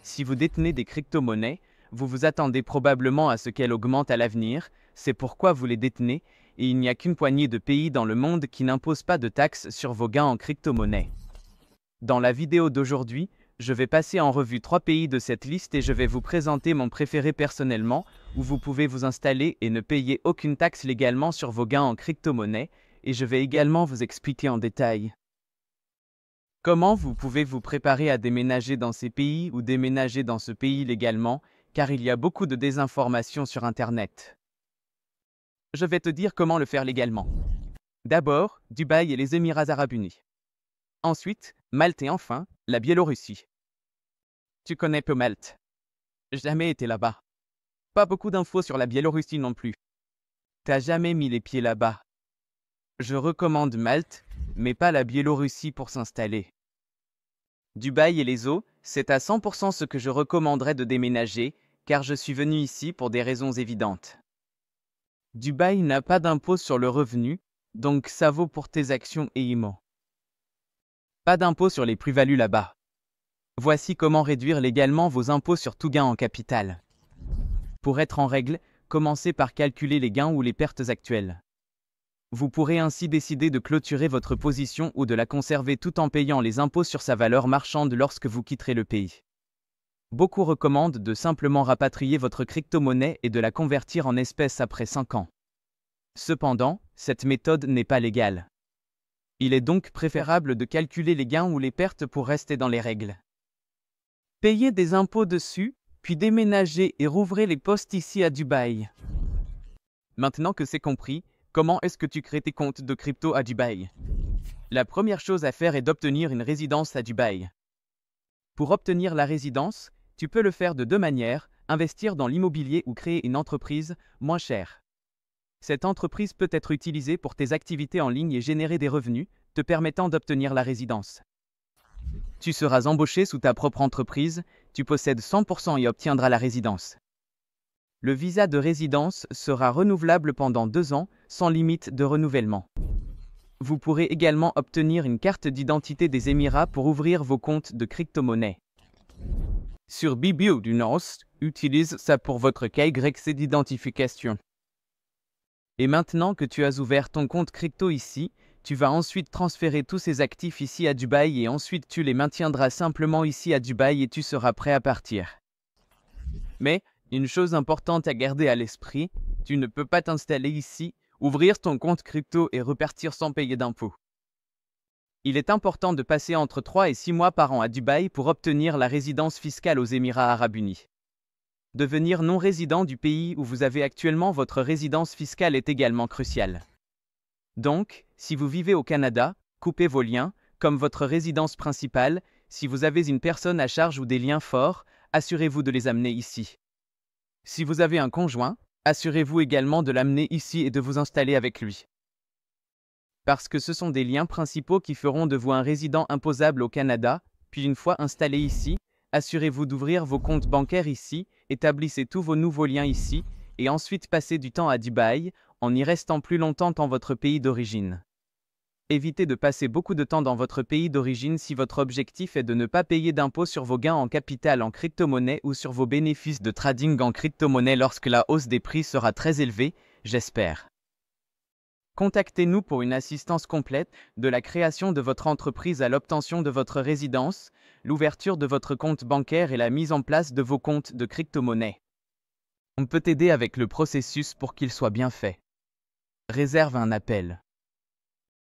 Si vous détenez des crypto-monnaies, vous vous attendez probablement à ce qu'elles augmentent à l'avenir, c'est pourquoi vous les détenez, et il n'y a qu'une poignée de pays dans le monde qui n'imposent pas de taxes sur vos gains en crypto-monnaies. Dans la vidéo d'aujourd'hui, je vais passer en revue 3 pays de cette liste et je vais vous présenter mon préféré personnellement, où vous pouvez vous installer et ne payer aucune taxe légalement sur vos gains en crypto-monnaie, et je vais également vous expliquer en détail comment vous pouvez vous préparer à déménager dans ces pays ou déménager dans ce pays légalement, car il y a beaucoup de désinformation sur Internet. Je vais te dire comment le faire légalement. D'abord, Dubaï et les Émirats Arabes Unis. Ensuite, Malte et enfin, la Biélorussie. Tu connais peu Malte? Jamais été là-bas. Pas beaucoup d'infos sur la Biélorussie non plus. T'as jamais mis les pieds là-bas. Je recommande Malte, mais pas la Biélorussie pour s'installer. Dubaï et les eaux, c'est à 100% ce que je recommanderais de déménager, car je suis venu ici pour des raisons évidentes. Dubaï n'a pas d'impôt sur le revenu, donc ça vaut pour tes actions et IMO. Pas d'impôt sur les plus-values là-bas. Voici comment réduire légalement vos impôts sur tout gain en capital. Pour être en règle, commencez par calculer les gains ou les pertes actuelles. Vous pourrez ainsi décider de clôturer votre position ou de la conserver tout en payant les impôts sur sa valeur marchande lorsque vous quitterez le pays. Beaucoup recommandent de simplement rapatrier votre crypto-monnaie et de la convertir en espèces après 5 ans. Cependant, cette méthode n'est pas légale. Il est donc préférable de calculer les gains ou les pertes pour rester dans les règles. Payez des impôts dessus, puis déménagez et rouvrez les postes ici à Dubaï. Maintenant que c'est compris, comment est-ce que tu crées tes comptes de crypto à Dubaï? La première chose à faire est d'obtenir une résidence à Dubaï. Pour obtenir la résidence, tu peux le faire de 2 manières, investir dans l'immobilier ou créer une entreprise moins chère. Cette entreprise peut être utilisée pour tes activités en ligne et générer des revenus, te permettant d'obtenir la résidence. Tu seras embauché sous ta propre entreprise, tu possèdes 100% et obtiendras la résidence. Le visa de résidence sera renouvelable pendant 2 ans, sans limite de renouvellement. Vous pourrez également obtenir une carte d'identité des Émirats pour ouvrir vos comptes de crypto-monnaie. Sur BBO du Nord, utilise ça pour votre KYC d'identification. Et maintenant que tu as ouvert ton compte crypto ici, tu vas ensuite transférer tous ces actifs ici à Dubaï et ensuite tu les maintiendras simplement ici à Dubaï et tu seras prêt à partir. Mais, une chose importante à garder à l'esprit, tu ne peux pas t'installer ici, ouvrir ton compte crypto et repartir sans payer d'impôts. Il est important de passer entre 3 et 6 mois par an à Dubaï pour obtenir la résidence fiscale aux Émirats Arabes Unis. Devenir non-résident du pays où vous avez actuellement votre résidence fiscale est également crucial. Donc, si vous vivez au Canada, coupez vos liens, comme votre résidence principale, si vous avez une personne à charge ou des liens forts, assurez-vous de les amener ici. Si vous avez un conjoint, assurez-vous également de l'amener ici et de vous installer avec lui. Parce que ce sont des liens principaux qui feront de vous un résident imposable au Canada, puis une fois installé ici, assurez-vous d'ouvrir vos comptes bancaires ici, établissez tous vos nouveaux liens ici, et ensuite passez du temps à Dubaï, en y restant plus longtemps dans votre pays d'origine. Évitez de passer beaucoup de temps dans votre pays d'origine si votre objectif est de ne pas payer d'impôts sur vos gains en capital en crypto-monnaie ou sur vos bénéfices de trading en crypto-monnaie lorsque la hausse des prix sera très élevée, j'espère. Contactez-nous pour une assistance complète, de la création de votre entreprise à l'obtention de votre résidence, l'ouverture de votre compte bancaire et la mise en place de vos comptes de crypto-monnaie. On peut t'aider avec le processus pour qu'il soit bien fait. Réserve un appel.